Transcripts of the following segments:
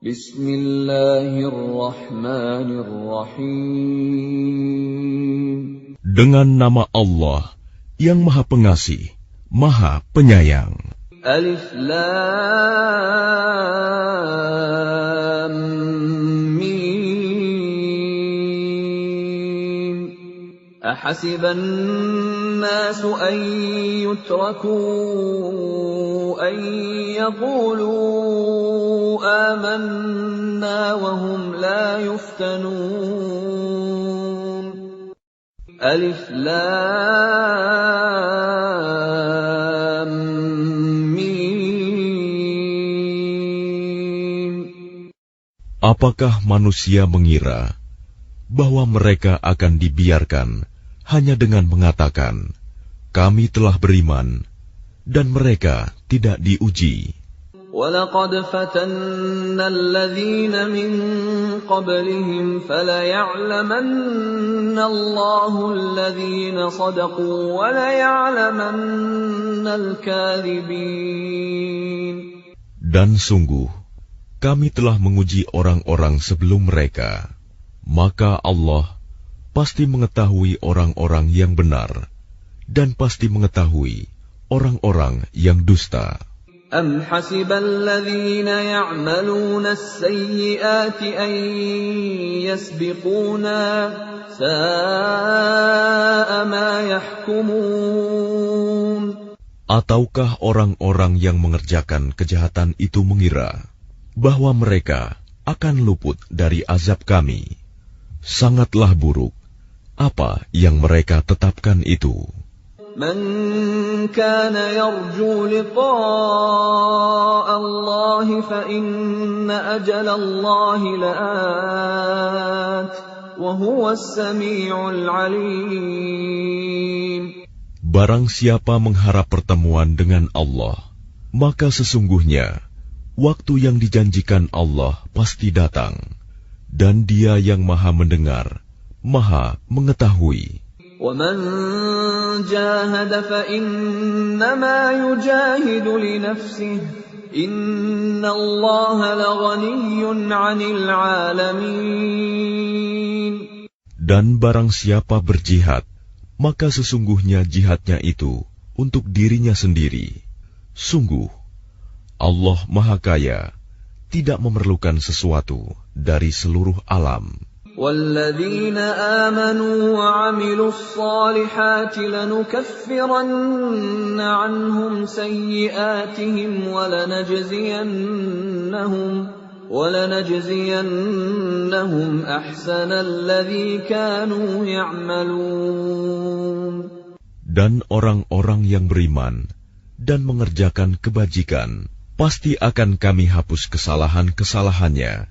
Bismillahirrahmanirrahim. Dengan nama Allah yang Maha Pengasih, Maha Penyayang. Alif Lam Mim. Ahasiban nasu an yutraku an yaqulu amanna wa hum la yuftanun. Alif Lam Mim. Apakah manusia mengira bahwa mereka akan dibiarkan hanya dengan mengatakan, "Kami telah beriman," dan mereka tidak diuji? وَلَقَدْ فَتَنَّا الَّذِينَ مِن قَبْلِهِمْ فَلَيَعْلَمَنَّ اللَّهُ الَّذِينَ صَدَقُوا وَلَيَعْلَمَنَّ الْكَاذِبِينَ. Dan sungguh, kami telah menguji orang-orang sebelum mereka, maka Allah pasti mengetahui orang-orang yang benar, dan pasti mengetahui orang-orang yang dusta. أَمْ حَسِبَ الَّذِينَ يَعْمَلُونَ السَّيِّئَاتِ أَن يَسْبِقُونَا سَاءَ مَا يَحْكُمُونَ. Ataukah orang-orang yang mengerjakan kejahatan itu mengira bahwa mereka akan luput dari azab kami? Sangatlah buruk apa yang mereka tetapkan itu. من كان يرجو لقاء الله فإن أجل الله لآت وهو السميع العليم. Barang siapa mengharap pertemuan dengan Allah, maka sesungguhnya waktu yang dijanjikan Allah pasti datang, dan Dia yang Maha Mendengar, Maha Mengetahui. وَمَنْ جَاهَدَ فَإِنَّمَا يُجَاهِدُ لِنَفْسِهِ إِنَّ اللَّهَ لَغَنِيٌّ عَنِ الْعَالَمِينَ. Dan barang siapa berjihad, maka sesungguhnya jihadnya itu untuk dirinya sendiri. Sungguh, Allah Maha Kaya, tidak memerlukan sesuatu dari seluruh alam. وَالَّذِينَ آمَنُوا وَعَمِلُوا الصَّالِحَاتِ لَنُكَفِّرَنَّ عَنْهُمْ سَيِّئَاتِهِمْ وَلَنَجْزِيَنَّهُمْ أَحْسَنَ الَّذِي كَانُوا يَعْمَلُونَ. Dan orang-orang yang beriman dan mengerjakan kebajikan, pasti akan kami hapus kesalahan-kesalahannya,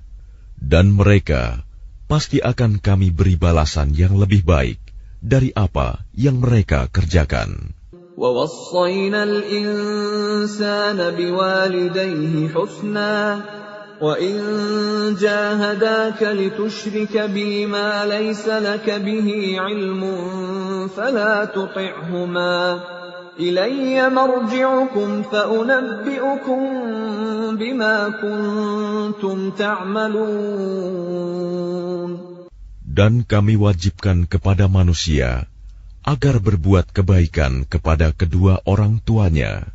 dan mereka pasti akan kami beri balasan yang lebih baik dari apa yang mereka kerjakan. وَوَصَّيْنَا الْإِنسَانَ بِوَالِدَيْهِ حُسْنًا وَإِن جَاهَدَاكَ لِتُشْرِكَ بِي مَا لَيْسَ لَكَ بِهِ عِلْمٌ فَلَا تُطِعْهُمَا إِلَيَّ مَرْجِعُكُمْ فَأُنَبِّئُكُم بِمَا كُنتُمْ تَعْمَلُونَ. Dan kami wajibkan kepada manusia agar berbuat kebaikan kepada kedua orang tuanya,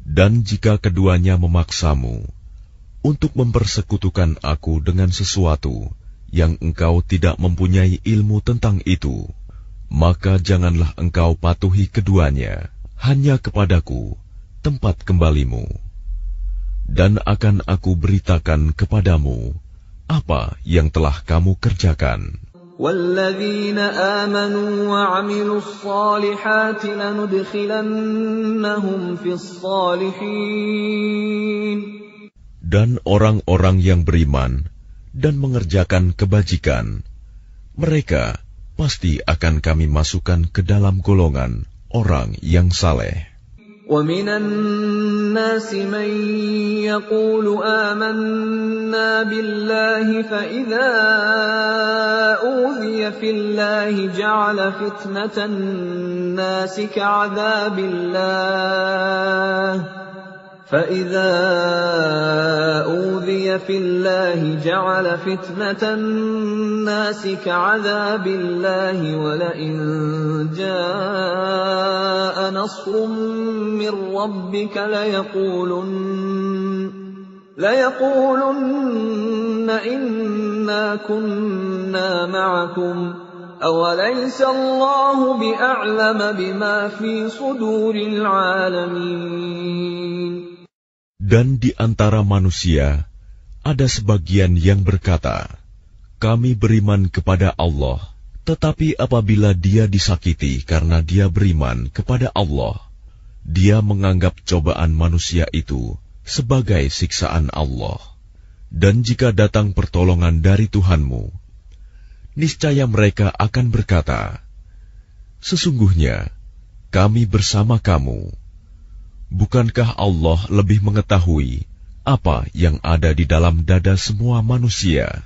dan jika keduanya memaksamu untuk mempersekutukan aku dengan sesuatu yang engkau tidak mempunyai ilmu tentang itu, maka janganlah engkau patuhi keduanya, hanya kepadaku tempat kembalimu, dan akan aku beritakan kepadamu apa yang telah kamu kerjakan. وَالَّذِينَ آمَنُوا وَعَمِلُوا الصَّالِحَاتِ لَنُدْخِلَنَّهُمْ فِي الصَّالِحِينَ. Dan orang-orang yang beriman dan mengerjakan kebajikan, mereka pasti akan kami masukkan ke dalam golongan orang yang saleh. وَمِنَ النَّاسِ مَن يَقُولُ آمَنَّا بِاللَّهِ فَإِذَا أُوذِيَ فِي اللَّهِ جَعَلَ فِتْنَةَ النَّاسِ كَعَذَابِ اللَّهِ فَإِذَا أُوذِيَ فِي اللَّهِ جَعَلَ فِتْنَةَ النَّاسِ كَعَذَابِ اللَّهِ وَلَئِن جَاءَ نَصْرٌ مِّن رَّبِّكَ لَيَقُولُنَّ إِنَّا كُنَّا مَعَكُمْ أَوَلَيْسَ اللَّهُ بِأَعْلَمَ بِمَا فِي صُدُورِ الْعَالَمِينَ. Dan di antara manusia ada sebagian yang berkata, kami beriman kepada Allah, tetapi apabila dia disakiti karena dia beriman kepada Allah, dia menganggap cobaan manusia itu sebagai siksaan Allah. Dan jika datang pertolongan dari Tuhanmu, niscaya mereka akan berkata, sesungguhnya kami bersama kamu. Bukankah Allah lebih mengetahui apa yang ada di dalam dada semua manusia?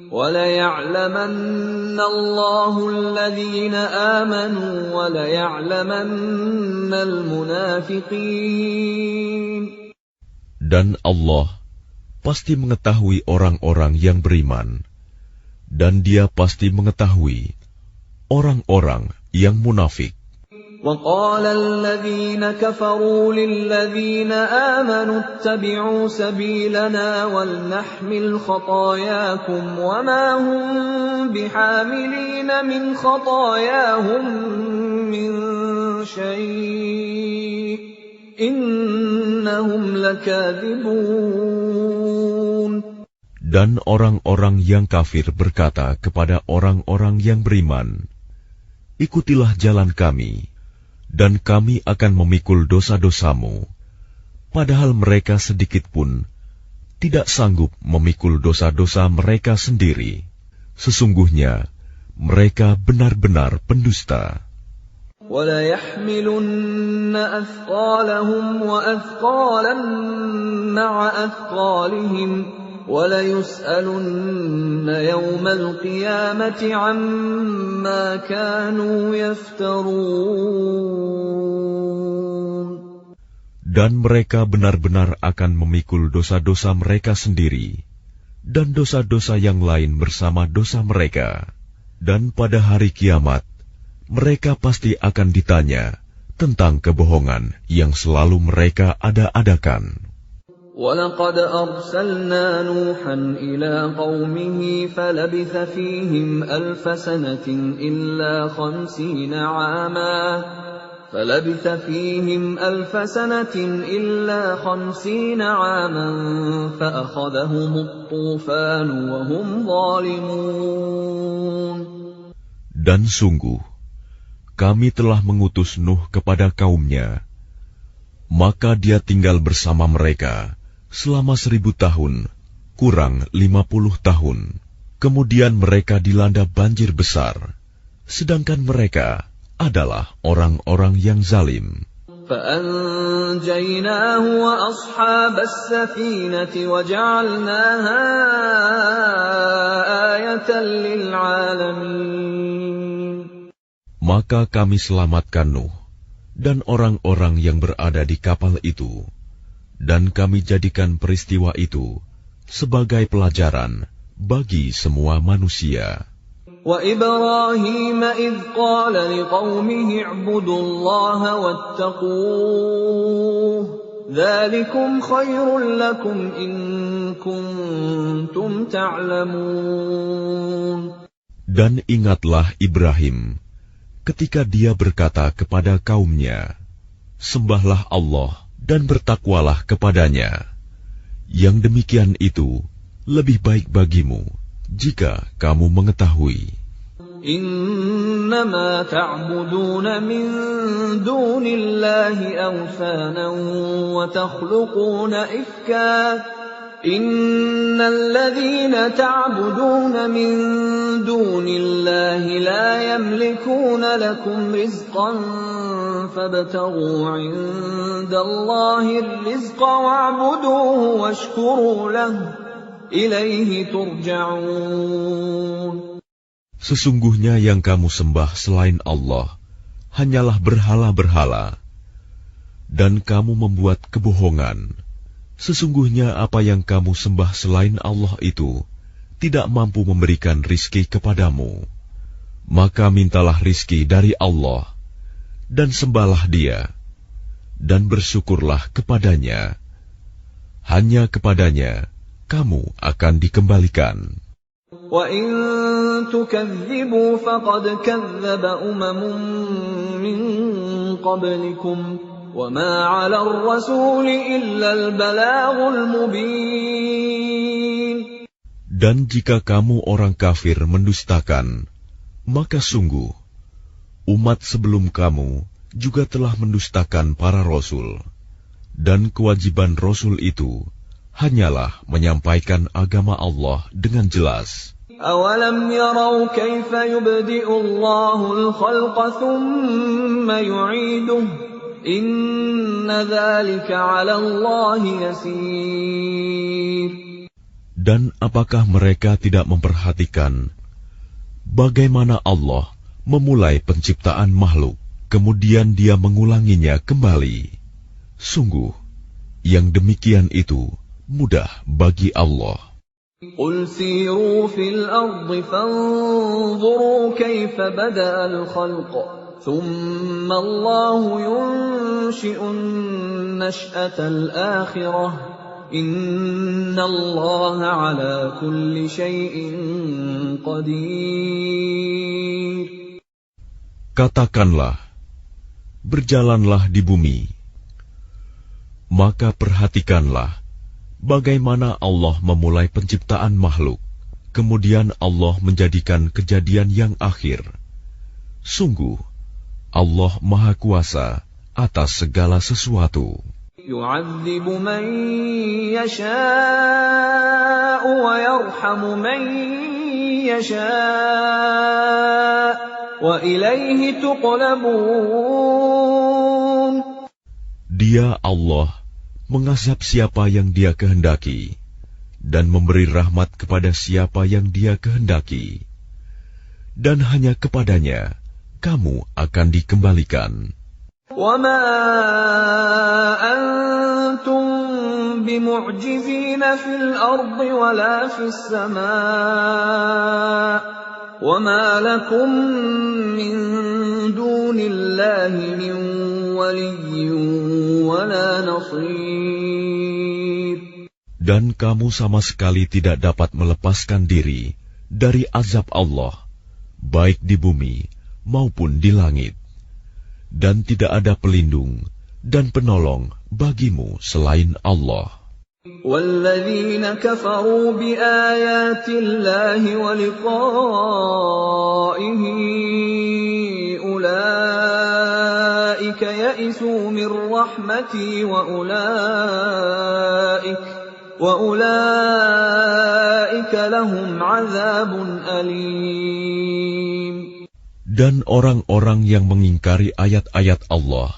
وَلَيَعْلَمَنَّ اللَّهُ الَّذِينَ آمَنُوا وَلَيَعْلَمَنَّ الْمُنَافِقِينَ. Dan Allah pasti mengetahui orang-orang yang beriman, dan Dia pasti mengetahui orang-orang yang munafik. وَقَالَ الَّذِينَ كَفَرُوا لِلَّذِينَ آمَنُوا اتَّبِعُوا سَبِيلَنَا وَلْنَحْمِلْ خَطَايَاكُمْ وَمَا هُمْ بِحَامِلِينَ مِنْ خَطَايَاهُمْ مِنْ شَيْءٍ إِنَّهُمْ لَكَاذِبُونَ. Dan orang-orang yang kafir berkata kepada orang-orang yang beriman, ikutilah jalan kami, dan kami akan memikul dosa-dosamu, padahal mereka sedikit pun tidak sanggup memikul dosa-dosa mereka sendiri. Sesungguhnya mereka benar-benar pendusta. وَلَيَحْمِلُنَّ أَثْقَالَهُمْ وَأَثْقَالًا مَعَ أَثْقَالِهِمْ وَلَيُسْأَلُنَّ يَوْمَ الْقِيَامَةِ عَمَّا كَانُوا يَفْتَرُونَ. Dan mereka benar-benar akan memikul dosa-dosa mereka sendiri, dan dosa-dosa yang lain bersama dosa mereka. Dan pada hari kiamat, mereka pasti akan ditanya tentang kebohongan yang selalu mereka ada-adakan. وَلَقَدْ أَرْسَلْنَا نُوحًا إِلَىٰ قَوْمِهِ فَلَبِثَ فِيهِمْ أَلْفَ سَنَةٍ إِلَّا 50 عَامًا فَأَخَذَهُمُ الطُّوفَانُ وَهُمْ ظَالِمُونَ. Dan sungguh, kami telah mengutus Nuh kepada kaumnya, maka dia tinggal bersama mereka selama 1000 tahun, kurang 50 tahun. Kemudian mereka dilanda banjir besar, sedangkan mereka adalah orang-orang yang zalim. فَأَنْجَيْنَاهُ وَأَصْحَابَ السَّفِينَةِ وَجَعَلْنَاهَا آيَةً لِلْعَالَمِينَ. Maka kami selamatkan Nuh dan orang-orang yang berada di kapal itu, dan kami jadikan peristiwa itu sebagai pelajaran bagi semua manusia. وَإِبْرَاهِيمَ إِذْ قَالَ لِقَوْمِهِ اعْبُدُوا اللَّهَ وَاتَّقُوهُ ذَلِكُمْ خَيْرٌ لَكُمْ إِن كُنتُمْ تَعْلَمُونَ. Dan ingatlah Ibrahim ketika dia berkata kepada kaumnya, sembahlah Allah dan bertakwalah kepadanya. Yang demikian itu lebih baik bagimu jika kamu mengetahui. إِنَّمَا تَعْبُدُونَ مِن دُونِ اللَّهِ أَوْثَانًا وَتَخْلُقُونَ إِفْكًا إِنَّ الَّذِينَ تَعْبُدُونَ مِن دُونِ اللَّهِ لَا يَمْلِكُونَ لَكُمْ رِزْقًا فَابْتَغُوا عِندَ اللَّهِ الرِّزْقَ وَاعْبُدُوهُ وَاشْكُرُوا لَهُ إِلَيْهِ تُرْجَعُونَ. Sesungguhnya yang kamu sembah selain Allah hanyalah berhala-berhala. dan kamu membuat kebohongan. Sesungguhnya apa yang kamu sembah selain Allah itu tidak mampu memberikan rizki kepadamu. Maka mintalah rizki dari Allah, dan sembahlah Dia, dan bersyukurlah kepadanya. Hanya kepadanya kamu akan dikembalikan. وَإِن تُكَذِّبُوا فَقَدْ كَذَّبَ أُمَمٌ مِّن قَبْلِكُمْ وَمَا عَلَى الرَّسُولِ إِلَّا الْبَلَاغُ الْمُبِينُ. Dan jika kamu orang kafir mendustakan, maka sungguh umat sebelum kamu juga telah mendustakan para rasul, dan kewajiban rasul itu hanyalah menyampaikan agama Allah dengan jelas. أَوَلَمْ يَرَوْا كَيْفَ يُبْدِئُ اللَّهُ الْخَلْقَ ثُمَّ يُعِيدُهُ إِنَّ ذَلِكَ عَلَى اللَّهِ يَسِيرٌ. Dan apakah mereka tidak memperhatikan bagaimana Allah memulai penciptaan makhluk, kemudian Dia mengulanginya kembali? Sungguh, yang demikian itu mudah bagi Allah. قُلْ سِيرُوا فِي الْأَرْضِ فَانظُرُوا كَيْفَ بَدَأَ الْخَلْقَ ثُمَّ اللَّهُ يُنشِئُ النَّشْأَةَ الْآخِرَةَ إِنَّ اللَّهَ عَلَى كُلِّ شَيْءٍ قَدِيرٌ. Katakanlah, berjalanlah di bumi, maka perhatikanlah bagaimana Allah memulai penciptaan makhluk, kemudian Allah menjadikan kejadian yang akhir. Sungguh, Allah Maha Kuasa atas segala sesuatu. يُعَذِّبُ مَن يَشَاءُ وَيَرْحَمُ مَن يَشَاءُ وَإِلَيْهِ تُقْلَبُونَ. Dia Allah mengazab siapa yang Dia kehendaki, dan memberi rahmat kepada siapa yang Dia kehendaki, dan hanya kepadanya kamu akan dikembalikan. وَمَا أَنْتُمْ بِمُعْجِزِينَ فِي الْأَرْضِ وَلَا فِي السَّمَاءِ وَمَا لَكُمْ مِنْ دُونِ اللَّهِ مِنْ وَلِيٍّ وَلَا نَصِيرٍ. Dan kamu sama sekali tidak dapat melepaskan diri dari azab Allah, baik di bumi maupun di langit. Dan tidak ada pelindung dan penolong bagimu selain Allah. وَالَّذِينَ كَفَرُوا بِآيَاتِ اللَّهِ وَلِقَائِهِ أُولَئِكَ يَئِسُوا مِنْ رَحْمَتِي وَأُولَئِكَ لَهُمْ عَذَابٌ أَلِيمٌ. Dan orang-orang yang mengingkari ayat-ayat Allah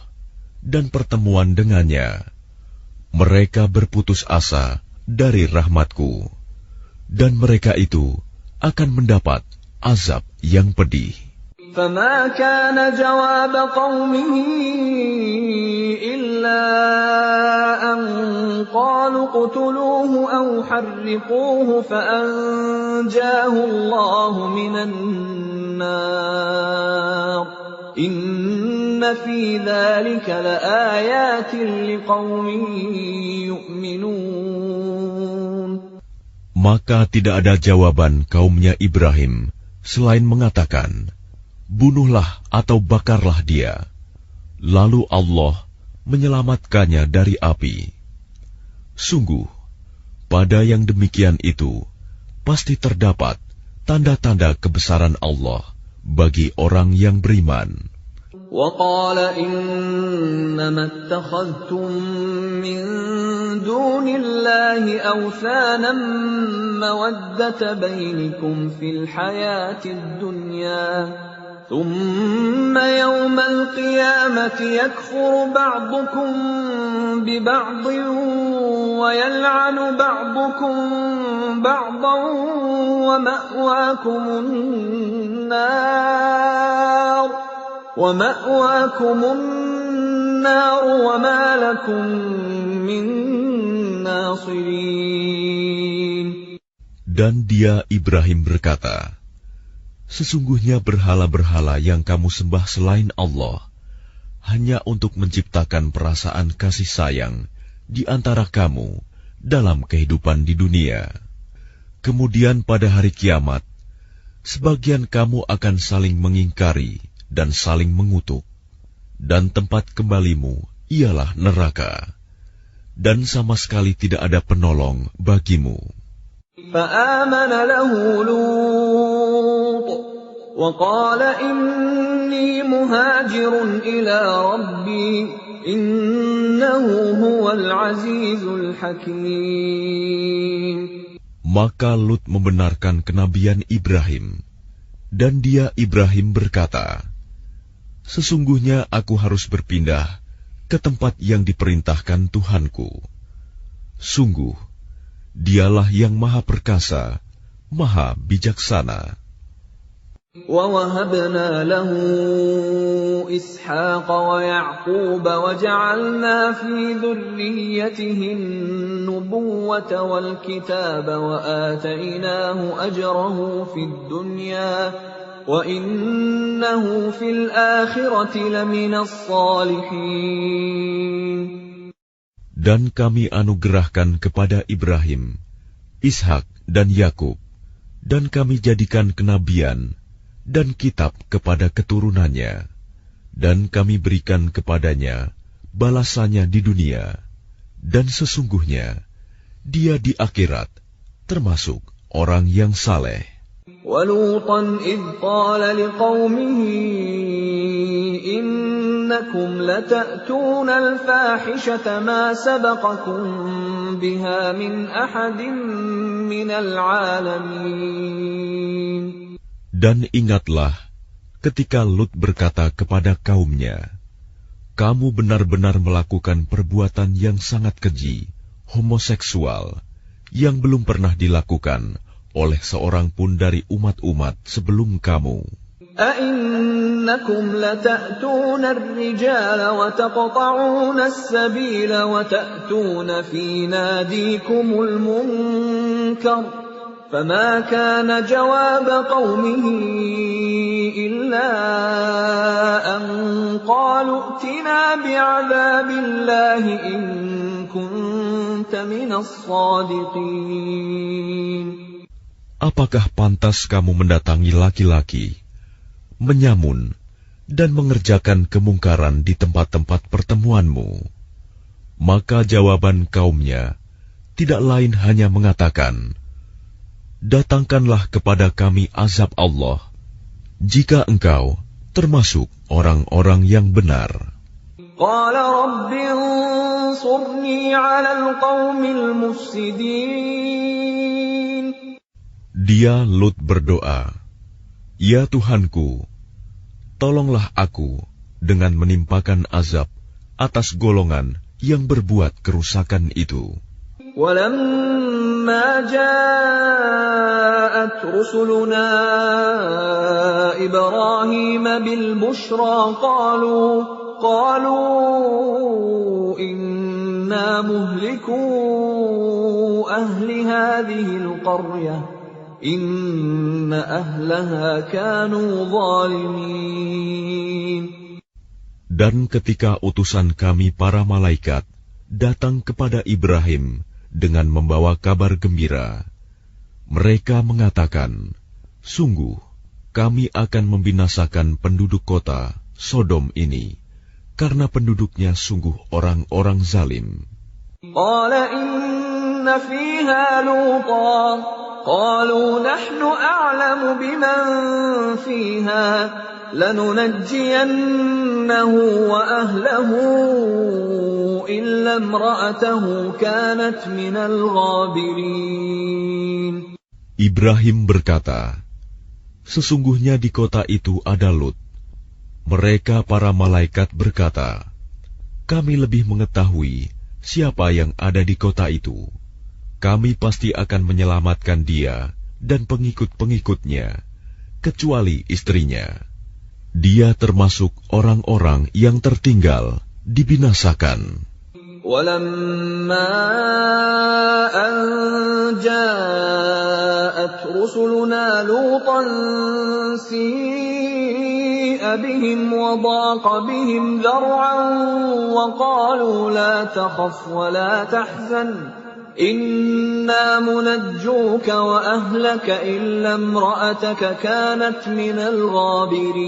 dan pertemuan dengannya, mereka berputus asa dari rahmatku, dan mereka itu akan mendapat azab yang pedih. فَمَا كَانَ جَوَابَ قَوْمِهِ إِلَّا أَنْ قَالُوا اقْتُلُوهُ أَوْ حَرِّقُوهُ فَأَنْجَاهُ اللَّهُ مِنَ النَّارِ إِنَّ فِي ذَلِكَ لَآيَاتٍ لِقَوْمٍ يُؤْمِنُونَ. Maka tidak ada jawaban kaumnya Ibrahim selain mengatakan, bunuhlah atau bakarlah dia. Lalu Allah menyelamatkannya dari api. Sungguh, pada yang demikian itu pasti terdapat tanda-tanda kebesaran Allah bagi orang yang beriman. وَقَالَ إِنَّمَا اتَّخَذْتُم مِّن دُونِ اللَّهِ أَوْثَانًا مَّوَدَّةَ بَيْنِكُمْ فِي الْحَيَاةِ الدُّنْيَا ثُمَّ يَوْمَ الْقِيَامَةِ يَكْفُرُ بَعْضُكُم بِبَعْضٍ وَيَلْعَنُ بَعْضُكُم بَعْضًا وَمَأْوَاكُمُ النَّارُ النَّارُ وَمَا لَكُمْ مِنْ نَاصِرِينَ. Dan dia Ibrahim berkata, sesungguhnya berhala-berhala yang kamu sembah selain Allah hanya untuk menciptakan perasaan kasih sayang di antara kamu dalam kehidupan di dunia. Kemudian pada hari kiamat, sebagian kamu akan saling mengingkari dan saling mengutuk, dan tempat kembalimu ialah neraka, dan sama sekali tidak ada penolong bagimu. فآمن له لوط وقال إني مهاجر إلى ربي إنه هو العزيز الحكيم. Maka Lut membenarkan kenabian Ibrahim, dan dia Ibrahim berkata, sesungguhnya aku harus berpindah ke tempat yang diperintahkan Tuhanku. Sungguh, Dialah yang Maha Perkasa, Maha Bijaksana. وَوَهَبْنَا لَهُ إِسْحَاقَ وَيَعْقُوبَ وَجَعَلْنَا فِي ذُرِّيَّتِهِ النُّبُوَّةَ وَالْكِتَابَ وَآتَيْنَاهُ أَجْرَهُ فِي الدُّنْيَا وَإِنَّهُ فِي الْآخِرَةِ لَمِنَ الصَّالِحِينَ. Dan kami anugerahkan kepada Ibrahim, Ishak dan Yakub, dan kami jadikan kenabian dan kitab kepada keturunannya, dan kami berikan kepadanya balasannya di dunia, dan sesungguhnya dia di akhirat termasuk orang yang saleh. وَلُوطًا إِذْ قَالَ لِقَوْمِهِ إِنَّكُمْ لَتَأْتُونَ الْفَاحِشَةَ مَا سَبَقَكُمْ بِهَا مِنْ أَحَدٍ مِنَ الْعَالَمِينَ. Dan ingatlah ketika Lut berkata kepada kaumnya, kamu benar-benar melakukan perbuatan yang sangat keji, homoseksual, yang belum pernah dilakukan oleh seorang pun dari umat-umat sebelum kamu. أَإِنَّكُمْ لَتَأْتُونَ الرِّجَالَ وَتَقْطَعُونَ السَّبِيلَ وَتَأْتُونَ فِي نَادِيكُمُ الْمُنكَرَ فَمَا كَانَ جَوَابَ قَوْمِهِ إِلَّا أَن قَالُوا ائْتِنَا بِعَذَابِ اللَّهِ إِن كُنتَ مِنَ الصَّادِقِينَ. Apakah pantas kamu mendatangi laki-laki, menyamun, dan mengerjakan kemungkaran di tempat-tempat pertemuanmu? Maka jawaban kaumnya tidak lain hanya mengatakan, datangkanlah kepada kami azab Allah, jika engkau termasuk orang-orang yang benar. قَالَ رَبِّ انصُرْنِي عَلَى الْقَوْمِ الْمُفْسِدِينَ. Dia Lut berdoa, ya Tuhanku, tolonglah aku dengan menimpakan azab atas golongan yang berbuat kerusakan itu. وَلَمَّا جَاءَتْ رُسُلُنَا إِبْرَاهِيمَ بِالْبُشْرَى قَالُوا إِنَّا مُهْلِكُو أَهْلِ هَذِهِ الْقَرْيَةِ إِنَّ أَهْلَهَا كَانُوا ظَالِمِينَ. Dan ketika utusan kami para malaikat datang kepada Ibrahim dengan membawa kabar gembira, mereka mengatakan, sungguh kami akan membinasakan penduduk kota Sodom ini, karena penduduknya sungguh orang-orang zalim. قَالَ إِنَّ فِيهَا لُوطًا قَالُوا نَحْنُ أَعْلَمُ بِمَنْ فِيهَا لَنُنَجِّيَنَّهُ وَأَهْلَهُ إِلَّا امْرَأَتَهُ كَانَتْ مِنَ الْغَابِرِينَ. Ibrahim berkata, sesungguhnya di kota itu ada Lut. Mereka para malaikat berkata, kami lebih mengetahui siapa yang ada di kota itu. Kami pasti akan menyelamatkan dia dan pengikut-pengikutnya, kecuali istrinya. Dia termasuk orang-orang yang tertinggal dibinasakan. وَلَمَّا أَن جَاءَتْ رُسُلُنَا لُوطًا سِيءَ بِهِمْ وَضَاقَ بِهِمْ ذَرْعًا وَقَالُوا لَا تَخَفْ وَلَا تَحْزَنْ إِنَّا مُنَجُّوكَ وَأَهْلَكَ إِلَّا امْرَأَتَكَ كَانَتْ مِنَ الْغَابِرِينَ.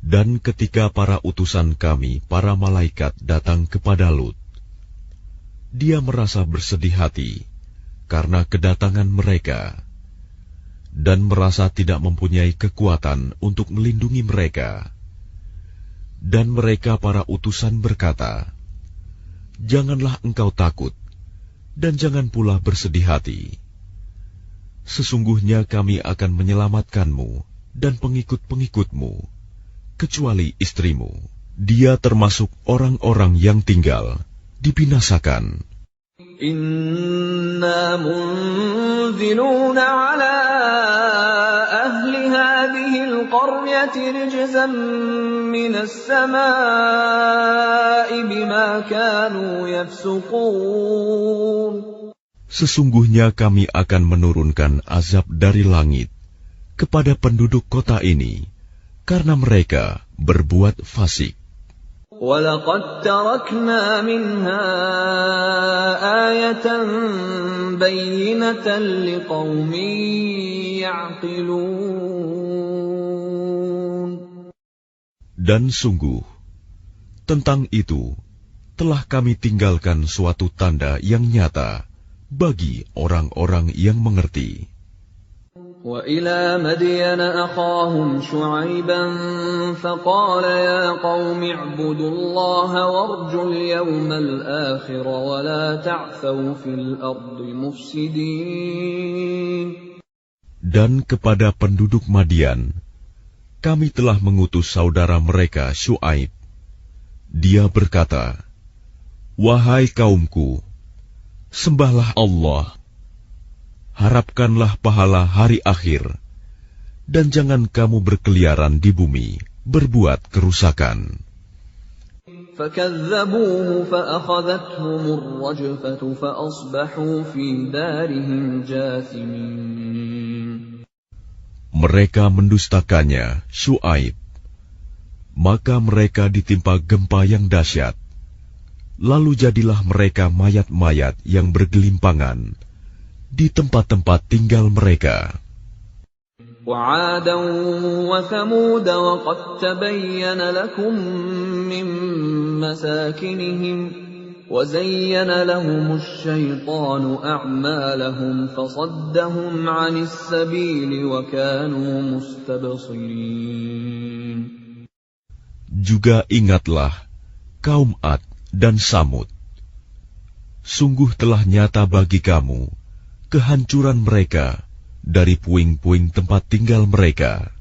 Dan ketika para utusan kami, para malaikat datang kepada Lut, dia merasa bersedih hati karena kedatangan mereka, dan merasa tidak mempunyai kekuatan untuk melindungi mereka. Dan mereka para utusan berkata, "Janganlah engkau takut, dan jangan pula bersedih hati. Sesungguhnya kami akan menyelamatkanmu dan pengikut-pengikutmu, kecuali istrimu. Dia termasuk orang-orang yang tinggal, dibinasakan. Inna munziluna ala ahli hadhihi al-qaryati rijzan minas samaa'i bima kanu yafsuqun. Sesungguhnya kami akan menurunkan azab dari langit kepada penduduk kota ini karena mereka berbuat fasik. وَلَقَدْ تَرَكْنَا مِنْهَا آيَةً بَيِّنَةً لِقَوْمٍ يَعْقِلُونَ. Dan sungguh, tentang itu telah kami tinggalkan suatu tanda yang nyata bagi orang-orang yang mengerti. وَإِلَى مَدْيَنَ أَخَاهُمْ شُعَيْبًا فَقَالَ يَا قَوْمِ اعْبُدُوا اللَّهَ وَارْجُوا الْيَوْمَ الْآخِرَ وَلَا تَعْثَوْا فِي الْأَرْضِ مُفْسِدِينَ. Dan kepada penduduk Madian, kami telah mengutus saudara mereka Syuaib. Dia berkata, "Wahai kaumku, sembahlah Allah, harapkanlah pahala hari akhir, dan jangan kamu berkeliaran di bumi, berbuat kerusakan." فَكَذَّبُوهُ فَأَخَذَتْهُمُ الرَّجْفَةُ فَأَصْبَحُوا فِي دَارِهِمْ جَاثِمِينَ. Mereka mendustakannya, Syuaib, maka mereka ditimpa gempa yang dahsyat. Lalu jadilah mereka mayat-mayat yang bergelimpangan di tempat-tempat tinggal mereka. وَعَادًا وَثَمُودَ وَقَدْ تَبَيَّنَ لَكُم مِّن مَّسَاكِنِهِمْ وَزَيَّنَ لَهُمُ الشَّيْطَانُ أَعْمَالَهُمْ فَصَدَّهُمْ عَنِ السَّبِيلِ وَكَانُوا مُسْتَبْصِرِينَ. Juga ingatlah kaum Ad dan Samud. Sungguh telah nyata bagi kamu kehancuran mereka dari puing-puing tempat tinggal mereka.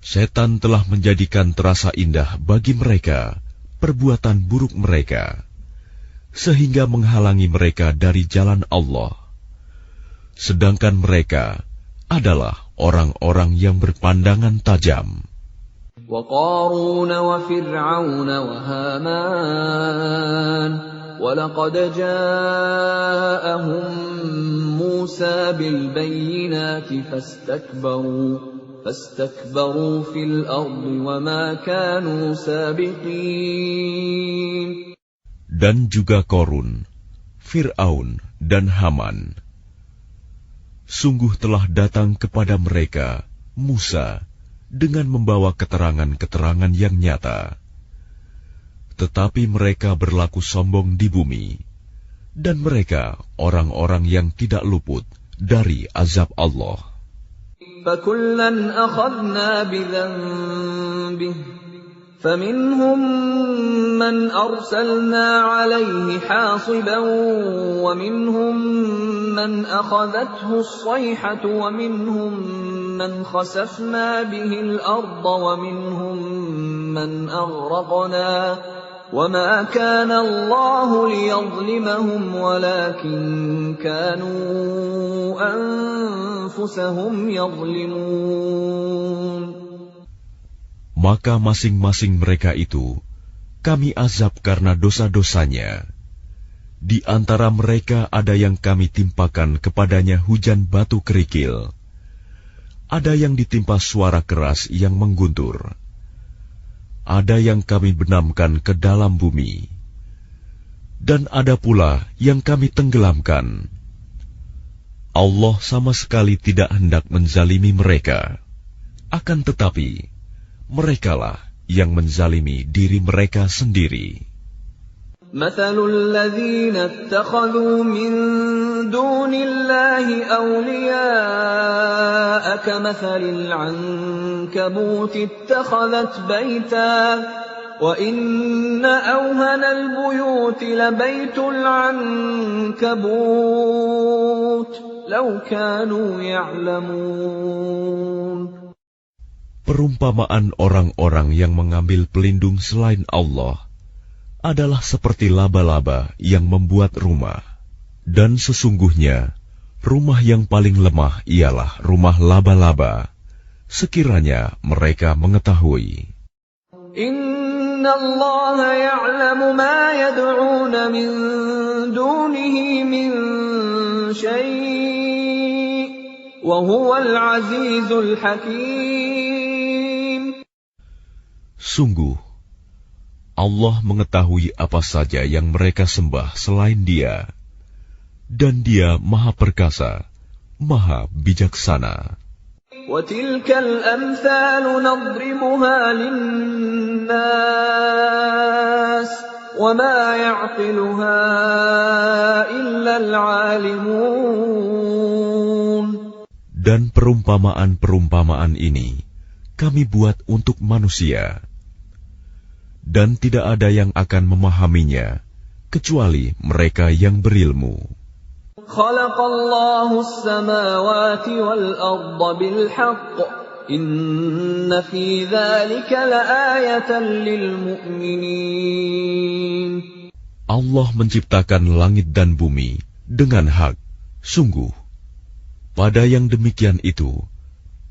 Setan telah menjadikan terasa indah bagi mereka perbuatan buruk mereka, sehingga menghalangi mereka dari jalan Allah. Sedangkan mereka adalah orang-orang yang berpandangan tajam. وَقَارُونَ وَفِرْعَوْنَ وَهَامَانَ وَلَقَدْ جَاءَهُم مُّوسَىٰ بِالْبَيِّنَاتِ فَاسْتَكْبَرُوا فِي الْأَرْضِ وَمَا كَانُوا سَابِقِينَ. Dan juga Korun, Fir'aun, dan Haman. Sungguh telah datang kepada mereka Musa dengan membawa keterangan-keterangan yang nyata. Tetapi mereka berlaku sombong di bumi, dan mereka orang-orang yang tidak luput dari azab Allah. فَكُلًّا أَخَذْنَا بِذَنبِهِ فَمِنْهُم مَّنْ أَرْسَلْنَا عَلَيْهِ حَاصِبًا وَمِنْهُم مَّنْ أَخَذَتْهُ الصَّيْحَةُ وَمِنْهُم مَّنْ خَسَفْنَا بِهِ الْأَرْضَ وَمِنْهُم مَّنْ أَغْرَقْنَا وَمَا كَانَ اللَّهُ لِيَظْلِمَهُمْ وَلَكِن كَانُوا أَنفُسَهُمْ يَظْلِمُونَ. maka masing-masing mereka itu kami azab karena dosa-dosanya. Di antara mereka ada yang kami timpakan kepadanya hujan batu kerikil, ada yang ditimpa suara keras yang mengguntur, ada yang kami benamkan ke dalam bumi, dan ada pula yang kami tenggelamkan. Allah sama sekali tidak hendak menzalimi mereka, akan tetapi merekalah yang menzalimi diri mereka sendiri. مثل الذين اتخذوا من دون الله أولياء كمثل العنكبوت اتخذت بيتا وإن أوهن البيوت لبيت العنكبوت لو كانوا يعلمون. Perumpamaan orang-orang yang mengambil pelindung selain Allah adalah seperti laba-laba yang membuat rumah, dan sesungguhnya rumah yang paling lemah ialah rumah laba-laba, sekiranya mereka mengetahui. Inna Allah ya'lamu ma yad'un min dunihi min syai' wa huwal azizul hakim. Sungguh Allah mengetahui apa saja yang mereka sembah selain Dia, dan Dia Maha Perkasa, Maha Bijaksana. وَتِلْكَ الْأَمْثَالُ نَضْرِبُهَا لِلنَّاسِ وَمَا يَعْقِلُهَا إِلَّا الْعَالِمُونَ. Dan perumpamaan-perumpamaan ini kami buat untuk manusia, dan tidak ada yang akan memahaminya kecuali mereka yang berilmu. Khalaqallahu as-samawati wal-arda bil-haqq. Inna fi dzalika laayatan lil-mu'minin. Allah menciptakan langit dan bumi dengan hak. Sungguh, pada yang demikian itu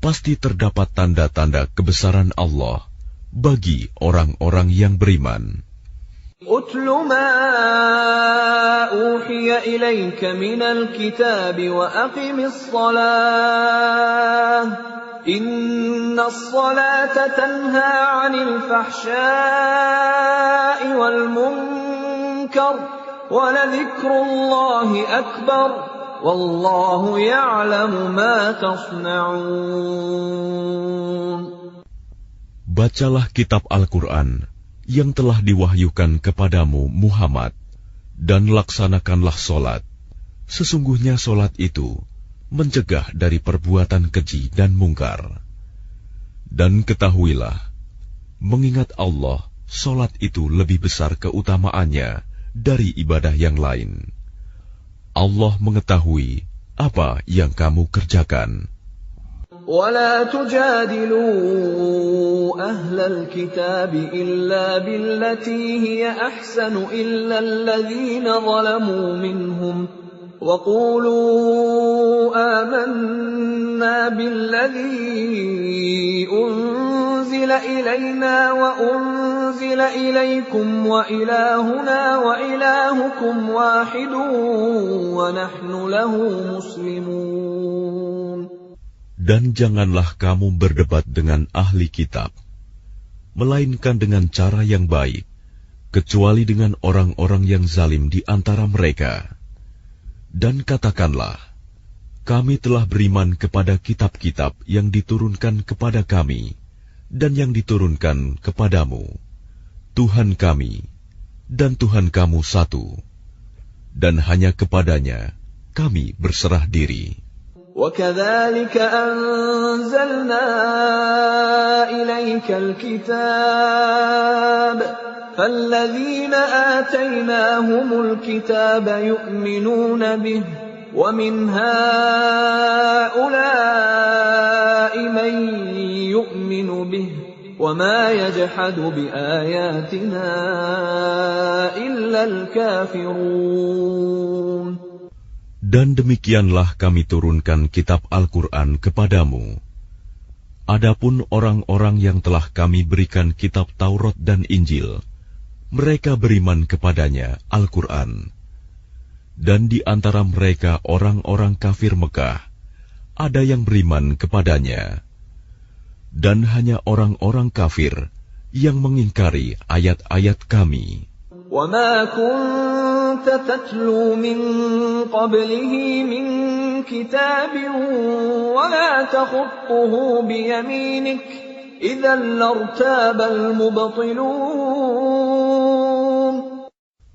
pasti terdapat tanda-tanda kebesaran Allah bagi orang-orang yang beriman. Utlu ma uhiya ilayka minal kitab wa aqimis salah. Innas salata tanha 'anil fahsya'i wal munkar wa ladhikrullahi akbar. Wallahu ya'lamu ma tasna'un. Bacalah kitab Al-Quran yang telah diwahyukan kepadamu Muhammad, dan laksanakanlah solat. Sesungguhnya solat itu mencegah dari perbuatan keji dan mungkar. Dan ketahuilah, mengingat Allah, solat itu lebih besar keutamaannya dari ibadah yang lain. Allah mengetahui apa yang kamu kerjakan. ولا تجادلوا أهل الكتاب إلا بالتي هي أحسن إلا الذين ظلموا منهم وقولوا آمنا بالذي أنزل إلينا وأنزل إليكم وإلهنا وإلهكم واحد ونحن له مسلمون. Dan janganlah kamu berdebat dengan ahli kitab, melainkan dengan cara yang baik, kecuali dengan orang-orang yang zalim di antara mereka. Dan katakanlah, kami telah beriman kepada kitab-kitab yang diturunkan kepada kami, dan yang diturunkan kepadamu. Tuhan kami, dan Tuhan kamu satu, dan hanya kepadanya kami berserah diri. وَكَذَلِكَ أَنزَلْنَا إِلَيْكَ الْكِتَابَ فَالَّذِينَ آتَيْنَاهُمُ الْكِتَابَ يُؤْمِنُونَ بِهِ وَمِنْ هَؤُلَاءِ مَن يُؤْمِنُ بِهِ وَمَا يَجْحَدُ بِآيَاتِنَا إِلَّا الْكَافِرُونَ. Dan demikianlah kami turunkan kitab Al-Quran kepadamu. Adapun orang-orang yang telah kami berikan kitab Taurat dan Injil, mereka beriman kepadanya, Al-Quran. Dan di antara mereka orang-orang kafir Mekah, ada yang beriman kepadanya. Dan hanya orang-orang kafir yang mengingkari ayat-ayat kami. وَمَا كُنْتَ تَتْلُو مِنْ قَبْلِهِ مِنْ كِتَابٍ وَلَا تَخُطُّهُ بِيَمِينِكَ إِذًا لَارْتَابَ الْمُبْطِلُونَ.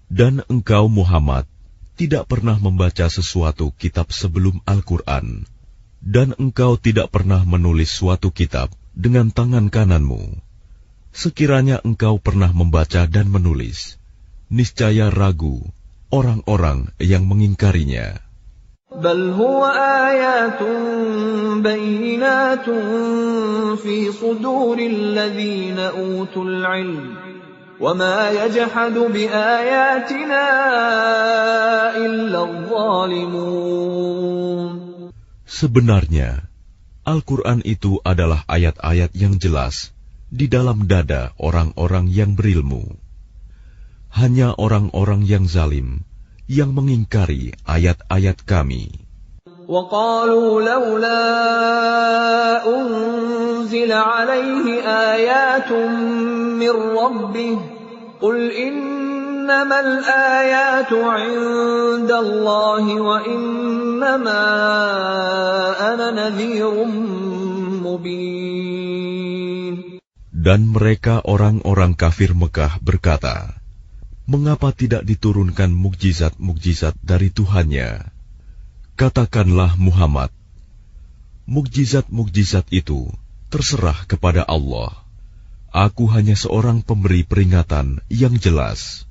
Dan engkau Muhammad tidak pernah membaca sesuatu kitab sebelum Al-Quran, dan engkau tidak pernah menulis suatu kitab dengan tangan kananmu. Sekiranya engkau pernah membaca dan menulis, niscaya ragu orang-orang yang mengingkarinya. بَلْ هُوَ آيَاتٌ بَيِّنَاتٌ فِي صُدُورِ الَّذِينَ أُوتُوا الْعِلْمَ وَمَا يَجْحَدُ بِآيَاتِنَا إِلَّا الظَّالِمُونَ. Sebenarnya, Al-Quran itu adalah ayat-ayat yang jelas di dalam dada orang-orang yang berilmu. Hanya orang-orang yang zalim yang mengingkari ayat-ayat kami. وَقَالُوا لَوْلَا أُنْزِلَ عَلَيْهِ آيَاتٌ مِّن رَّبِّهِ قُلْ إِنَّمَا الْآيَاتُ عِندَ اللَّهِ وَإِنَّمَا أَنَا نَذِيرٌ مُّبِينٌ. Dan mereka orang-orang kafir Mekah berkata, mengapa tidak diturunkan mukjizat-mukjizat dari Tuhannya? Katakanlah Muhammad, mukjizat-mukjizat itu terserah kepada Allah. Aku hanya seorang pemberi peringatan yang jelas.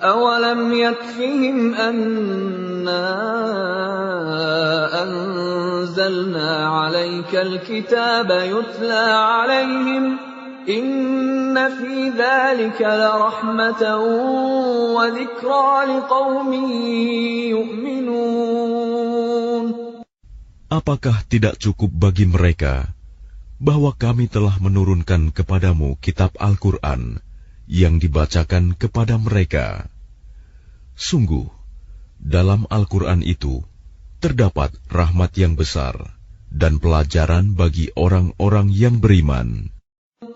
أَوَلَمْ يَكْفِهِمْ أَنَّا أَنزَلْنَا عَلَيْكَ الْكِتَابَ يُتْلَى عَلَيْهِمْ إِنَّ فِي ذَلِكَ لَرَحْمَةً وَذِكْرَى لِقَوْمٍ يُؤْمِنُونَ. Apakah tidak cukup bagi mereka bahwa kami telah menurunkan kepadamu kitab Al-Quran yang dibacakan kepada mereka? Sungguh, dalam Al-Quran itu terdapat rahmat yang besar dan pelajaran bagi orang-orang yang beriman.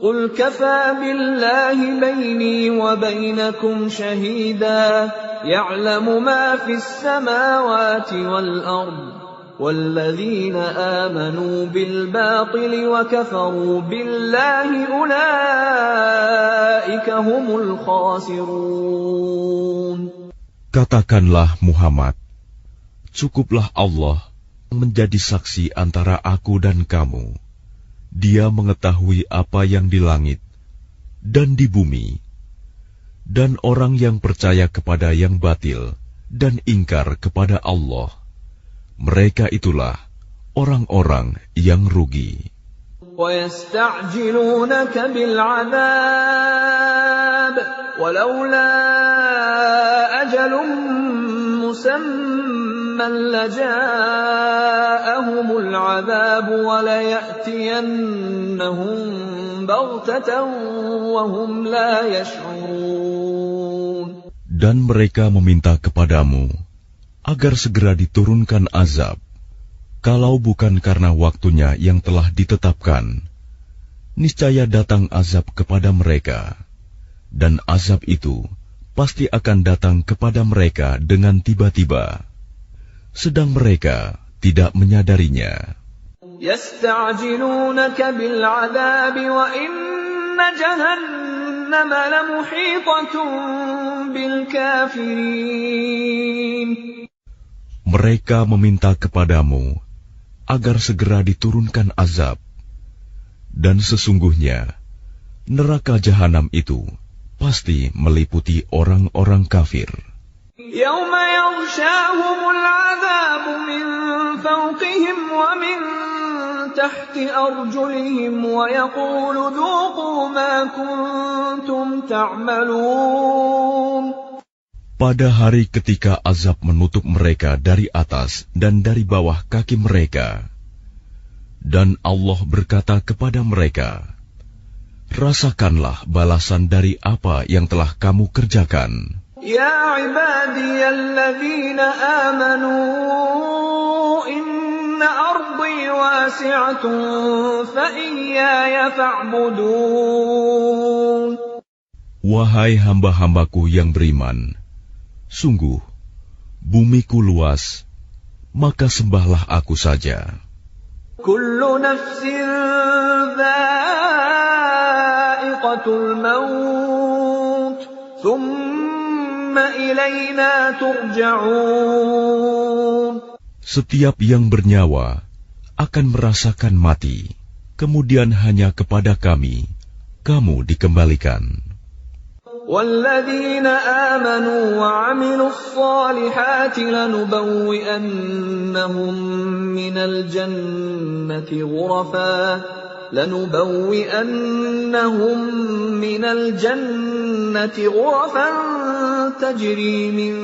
قُلْ كَفَى بِاللَّهِ بَيْنِي وَبَيْنَكُمْ شَهِيدًا يَعْلَمُ مَا فِي السَّمَاوَاتِ وَالْأَرْضِ وَالَّذِينَ آمَنُوا بِالْبَاطِلِ وَكَفَرُوا بِاللَّهِ أُولَئِكَ هُمُ الْخَاسِرُونَ. Katakanlah Muhammad, cukuplah Allah menjadi saksi antara aku dan kamu. Dia mengetahui apa yang di langit dan di bumi. Dan orang yang percaya kepada yang batil dan ingkar kepada Allah, mereka itulah orang-orang yang rugi. وَيَسْتَعْجِلُونَكَ بِالْعَذَابِ وَلَوْلَا أَجَلٌ مُّسَمًّى لَّجَاءَهُمُ الْعَذَابُ وَلَيَأْتِيَنَّهُم بَغْتَةً وَهُمْ لَا يَشْعُرُونَ. Dan mereka meminta kepadamu agar segera diturunkan azab. Kalau bukan karena waktunya yang telah ditetapkan, niscaya datang azab kepada mereka, dan azab itu pasti akan datang kepada mereka dengan tiba-tiba, sedang mereka tidak menyadarinya. يَسْتَعْجِلُونَكَ بِالْعَذَابِ وَإِنَّ جَهَنَّمَ لَمُحِيطَةٌ بِالْكَافِرِينَ. Mereka meminta kepadamu agar segera diturunkan azab, dan sesungguhnya neraka jahanam itu pasti meliputi orang-orang kafir. يَوْمَ يَغْشَاهُمُ الْعَذَابُ مِنْ فَوْقِهِمْ وَمِنْ تَحْتِ أَرْجُلِهِمْ وَيَقُولُ ذُوقُوا مَا كُنْتُمْ تَعْمَلُونَ. Pada hari ketika azab menutup mereka dari atas dan dari bawah kaki mereka, Dan Allah berkata kepada mereka, rasakanlah balasan dari apa yang telah kamu kerjakan. Ya ibadiyalladzina amanu inna ardi wasi'atun fa iyaya fa'budun. Wahai hamba-hambaku yang beriman, sungguh bumiku luas, maka sembahlah aku saja. Kullu nafsin dha'iqatul maut, thumma ilayna turja'un. Setiap yang bernyawa akan merasakan mati, kemudian hanya kepada kami kamu dikembalikan. وَالَّذِينَ آمَنُوا وَعَمِلُوا الصَّالِحَاتِ لَنُبَوِّئَنَّهُم مِّنَ الْجَنَّةِ غُرَفًا تَجْرِي مِن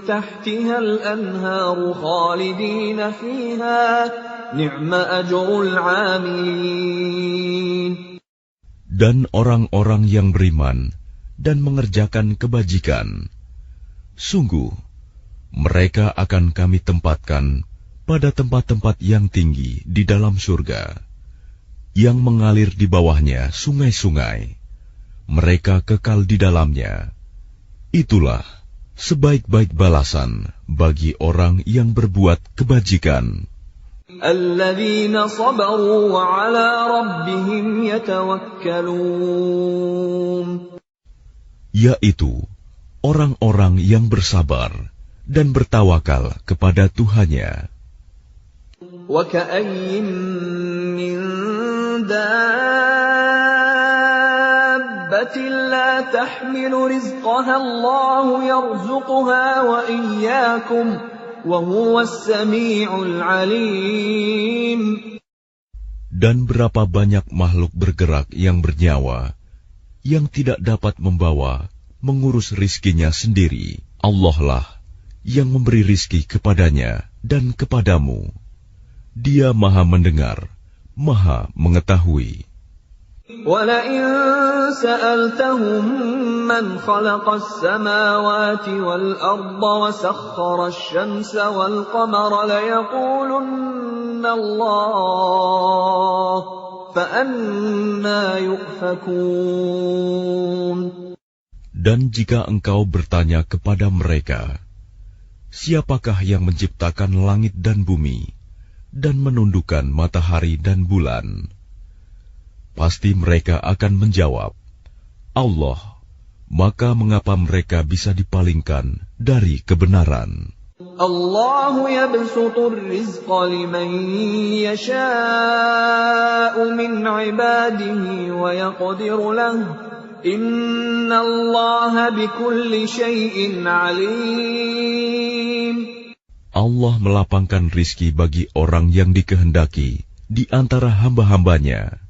تَحْتِهَا الْأَنْهَارُ خَالِدِينَ فِيهَا نِعْمَ أَجْرُ الْعَامِلِينَ. Dan orang-orang yang beriman dan mengerjakan kebajikan, sungguh mereka akan kami tempatkan pada tempat-tempat yang tinggi di dalam surga, yang mengalir di bawahnya sungai-sungai. Mereka kekal di dalamnya. Itulah sebaik-baik balasan bagi orang yang berbuat kebajikan. Alladzina sabaru wa ala rabbihim yatawakkalun. Yaitu orang-orang yang bersabar dan bertawakal kepada Tuhannya. Wa ka'ayyin min dabbatin la tahmilu rizqaha Allahu yarzuquha wa iyyakum wa huwas sami'ul 'alim. Dan berapa banyak makhluk bergerak yang bernyawa yang tidak dapat membawa, mengurus rizkinya sendiri. Allah lah yang memberi rizki kepadanya dan kepadamu. Dia Maha mendengar, Maha mengetahui. وَلَئِن سَأَلْتَهُم مَّنْ خَلَقَ السَّمَاوَاتِ وَالْأَرْضَ وَسَخَّرَ الشَّمْسَ وَالْقَمَرَ لَيَقُولُنَّ اللَّهُ فَأَنَّىٰ يُؤْفَكُونَ. Dan jika engkau bertanya kepada mereka, siapakah yang menciptakan langit dan bumi dan menundukkan matahari dan bulan? Pasti mereka akan menjawab, Allah. Maka mengapa mereka bisa dipalingkan dari kebenaran? Allahu yabsutur rizqa liman yasha'u min ibadihi wa yaqdiru lahu. Inna Allaha bikulli syai'in alim. Allah melapangkan rizki bagi orang yang dikehendaki di antara hamba-hambanya,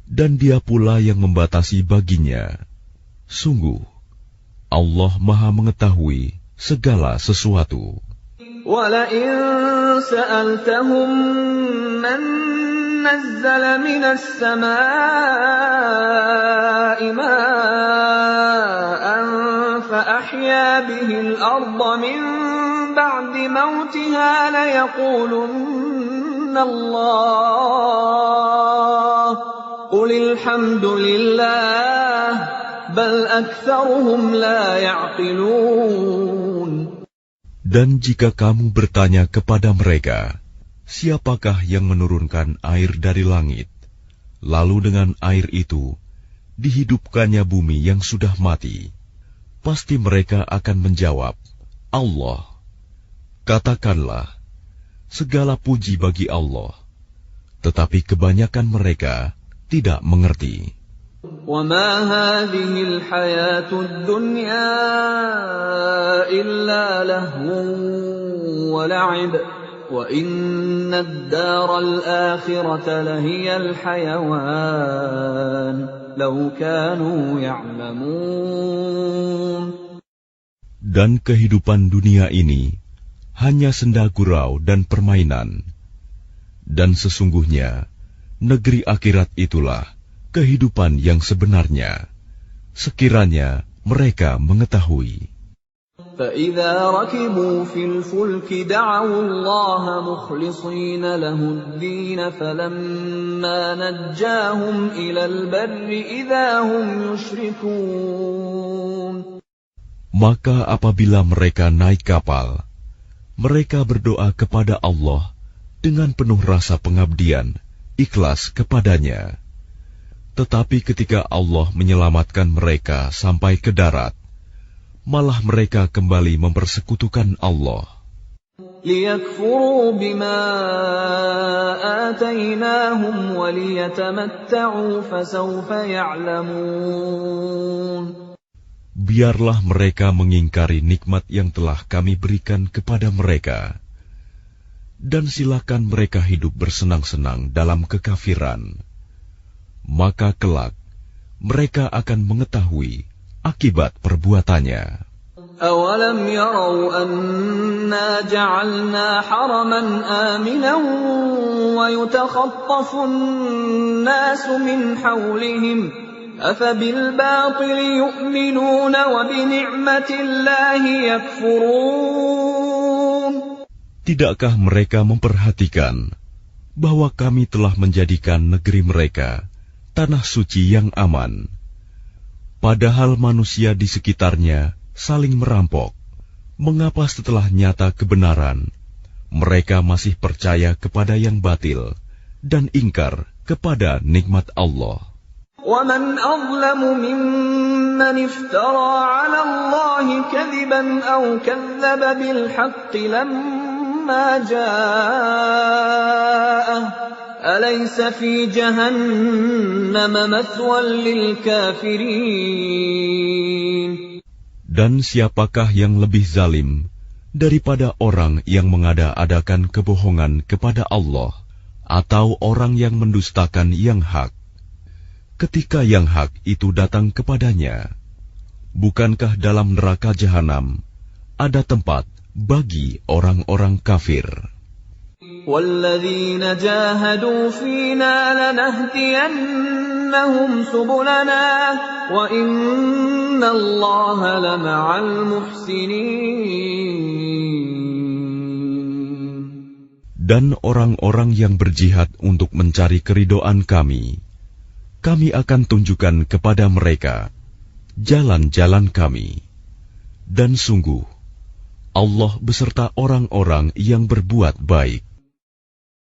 dan Dia pula yang membatasi baginya. Sungguh, Allah Maha mengetahui segala sesuatu. وَلَئِن سَأَلْتَهُم مَّن نَّزَّلَ مِنَ السَّمَاءِ مَاءً فَأَحْيَا بِهِ الْأَرْضَ مِن بَعْدِ مَوْتِهَا لَيَقُولُنَّ اللَّهُ قُلِ الْحَمْدُ لِلَّهِ بَلْ أَكْثَرُهُمْ لَا يَعْقِلُونَ. Dan jika kamu bertanya kepada mereka, siapakah yang menurunkan air dari langit, lalu dengan air itu dihidupkannya bumi yang sudah mati? Pasti mereka akan menjawab, Allah. Katakanlah, segala puji bagi Allah, tetapi kebanyakan mereka tidak mengerti. وَمَا هَٰذِهِ الْحَيَاةُ الدُّنْيَا إِلَّا لَهْوٌ وَلَعِبٌ وَإِنَّ الدَّارَ الْآخِرَةَ لَهِيَ الْحَيَوَانُ لَوْ كَانُوا يَعْلَمُونَ. Dan kehidupan dunia ini hanya senda gurau dan permainan, dan sesungguhnya negeri akhirat itulah kehidupan yang sebenarnya, sekiranya mereka mengetahui. فَإِذَا رَكِبُوا فِي الْفُلْكِ دَعَوُا اللَّهَ مُخْلِصِينَ لَهُ الدِّينَ فَلَمَّا نَجَّاهُمْ إِلَى الْبَرِّ إِذَا هُمْ يُشْرِكُونَ. Maka apabila mereka naik kapal, mereka berdoa kepada Allah dengan penuh rasa pengabdian, ikhlas kepadanya. Tetapi ketika Allah menyelamatkan mereka sampai ke darat, malah mereka kembali mempersekutukan Allah. لِيَكْفُرُوا بِمَا آتَيْنَاهُمْ وَلِيَتَمَتَّعُوا فَسَوْفَ يَعْلَمُونَ. Biarlah mereka mengingkari nikmat yang telah kami berikan kepada mereka, dan silakan mereka hidup bersenang-senang dalam kekafiran. Maka kelak mereka akan mengetahui akibat perbuatannya. أَوَلَمْ يَرَوْا أَنَّا جَعَلْنَا حَرَمًا آمِنًا وَيُتَخَطَّفُ النَّاسُ مِنْ حَوْلِهِمْ أَفَبِالْبَاطِلِ يُؤْمِنُونَ وَبِنِعْمَةِ اللَّهِ يَكْفُرُونَ. Tidakkah mereka memperhatikan bahwa kami telah menjadikan negeri mereka tanah suci yang aman, padahal manusia di sekitarnya saling merampok? Mengapa setelah nyata kebenaran, mereka masih percaya kepada yang batil dan ingkar kepada nikmat Allah? وَمَنْ أَظْلَمُ مِمَّنِ افْتَرَى عَلَى اللَّهِ كَذِبًا أَوْ كَذَّبَ بِالْحَقِّ لَمَّا جَاءَهُ أَلَيْسَ فِي جَهَنَّمَ مَثْوًى لِلْكَافِرِينَ. Dan siapakah yang lebih zalim daripada orang yang mengada-adakan kebohongan kepada Allah atau orang yang mendustakan yang hak? Ketika yang hak itu datang kepadanya, bukankah dalam neraka jahanam ada tempat bagi orang-orang kafir? وَالَّذِينَ جَاهَدُوا فِينَا لَنَهْدِيَنَّهُمْ سُبُلَنَا وَإِنَّ اللَّهَ لَمَعَ الْمُحْسِنِينَ. Dan orang-orang yang berjihad untuk mencari keridhaan kami akan tunjukkan kepada mereka jalan-jalan kami. Dan sungguh, Allah beserta orang-orang yang berbuat baik.